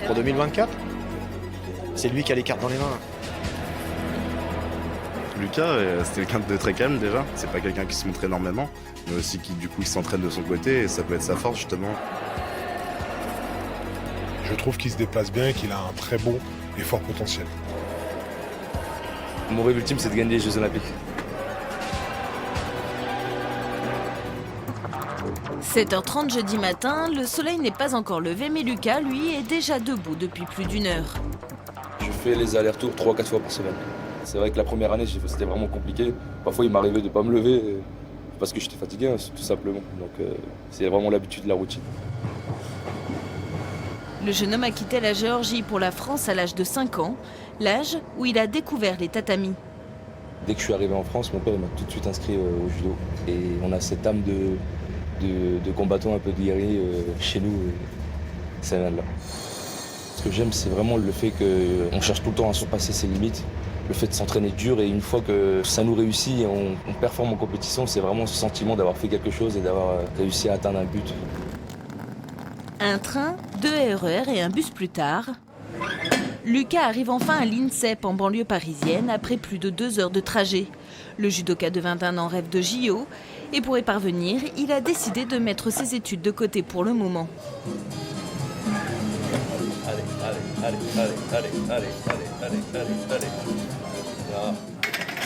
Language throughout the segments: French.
Pour 2024, c'est lui qui a les cartes dans les mains. Lucas, c'était quelqu'un de très calme déjà. C'est pas quelqu'un qui se montre énormément, mais aussi qui du coup il s'entraîne de son côté et ça peut être sa force justement. Je trouve qu'il se déplace bien et qu'il a un très bon et fort potentiel. Mon rêve ultime, c'est de gagner les Jeux Olympiques. 7h30 jeudi matin, le soleil n'est pas encore levé, mais Lucas, lui, est déjà debout depuis plus d'1 heure. Je fais les allers-retours 3-4 fois par semaine. C'est vrai que la première année, c'était vraiment compliqué. Parfois, il m'arrivait de ne pas me lever parce que j'étais fatigué, tout simplement. Donc, c'est vraiment l'habitude de la routine. Le jeune homme a quitté la Géorgie pour la France à l'âge de 5 ans, l'âge où il a découvert les tatamis. Dès que je suis arrivé en France, mon père m'a tout de suite inscrit au judo. Et on a cette âme de combattant un peu guerrier chez nous. Ça vient de là. Ce que j'aime, c'est vraiment le fait qu'on cherche tout le temps à surpasser ses limites. Le fait de s'entraîner dur et une fois que ça nous réussit et on performe en compétition, c'est vraiment ce sentiment d'avoir fait quelque chose et d'avoir réussi à atteindre un but. Un train, 2 RER et un bus plus tard, Lucas arrive enfin à l'INSEP en banlieue parisienne après plus de 2 heures de trajet. Le judoka de 21 ans rêve de JO et pour y parvenir, il a décidé de mettre ses études de côté pour le moment.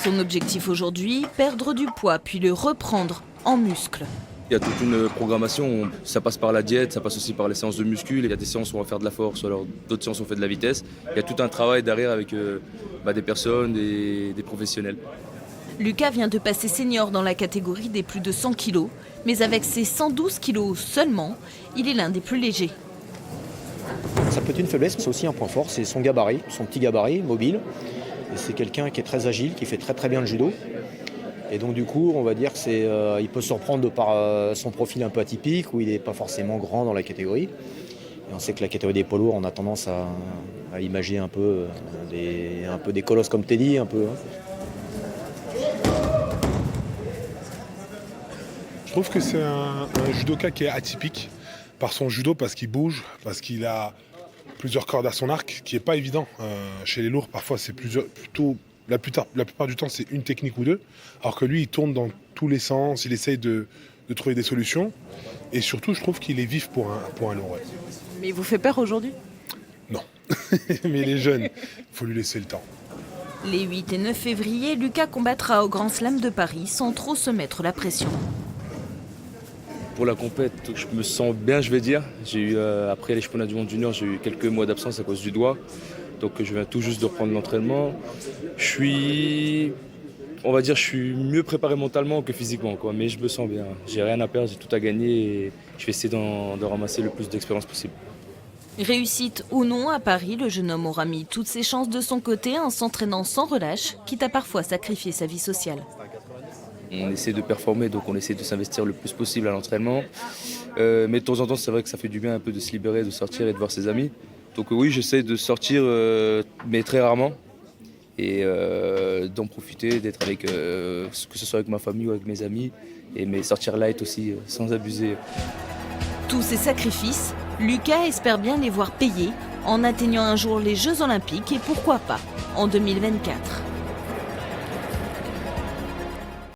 Son objectif aujourd'hui, perdre du poids puis le reprendre en muscles. Il y a toute une programmation, ça passe par la diète, ça passe aussi par les séances de muscu. Il y a des séances où on va faire de la force, alors d'autres séances où on fait de la vitesse. Il y a tout un travail derrière avec des personnes, des professionnels. Lucas vient de passer senior dans la catégorie des plus de 100 kg, mais avec ses 112 kg seulement, il est l'un des plus légers. Ça peut être une faiblesse, mais c'est aussi un point fort, c'est son gabarit, son petit gabarit, mobile. Et c'est quelqu'un qui est très agile, qui fait très très bien le judo. Et donc du coup, on va dire qu'il peut se reprendre de par son profil un peu atypique, où il n'est pas forcément grand dans la catégorie. Et on sait que la catégorie des poids lourds, on a tendance à imaginer un peu des colosses comme Teddy, un peu. Je trouve que c'est un judoka qui est atypique par son judo, parce qu'il bouge, parce qu'il a plusieurs cordes à son arc, qui n'est pas évident. Chez les lourds, parfois, c'est plutôt... La plupart du temps, c'est une technique ou deux, alors que lui, il tourne dans tous les sens, il essaye de trouver des solutions. Et surtout, je trouve qu'il est vif pour un lourd. Ouais. Mais il vous fait peur aujourd'hui ? Non, mais il est jeune, il faut lui laisser le temps. Les 8 et 9 février, Lucas combattra au Grand Slam de Paris sans trop se mettre la pression. Pour la compète, je me sens bien, je vais dire. J'ai eu, après les championnats du monde junior, j'ai eu quelques mois d'absence à cause du doigt. Donc je viens tout juste de reprendre l'entraînement. Je suis mieux préparé mentalement que physiquement, quoi. Mais je me sens bien. J'ai rien à perdre, j'ai tout à gagner et je vais essayer de ramasser le plus d'expérience possible. Réussite ou non à Paris, le jeune homme aura mis toutes ses chances de son côté en s'entraînant sans relâche, quitte à parfois sacrifier sa vie sociale. On essaie de performer, donc on essaie de s'investir le plus possible à l'entraînement. Mais de temps en temps, c'est vrai que ça fait du bien un peu de se libérer, de sortir et de voir ses amis. Donc oui, j'essaie de sortir, mais très rarement. Et d'en profiter, d'être avec, que ce soit avec ma famille ou avec mes amis. Mais sortir light aussi, sans abuser. Tous ces sacrifices, Lucas espère bien les voir payés en atteignant un jour les Jeux Olympiques et pourquoi pas en 2024.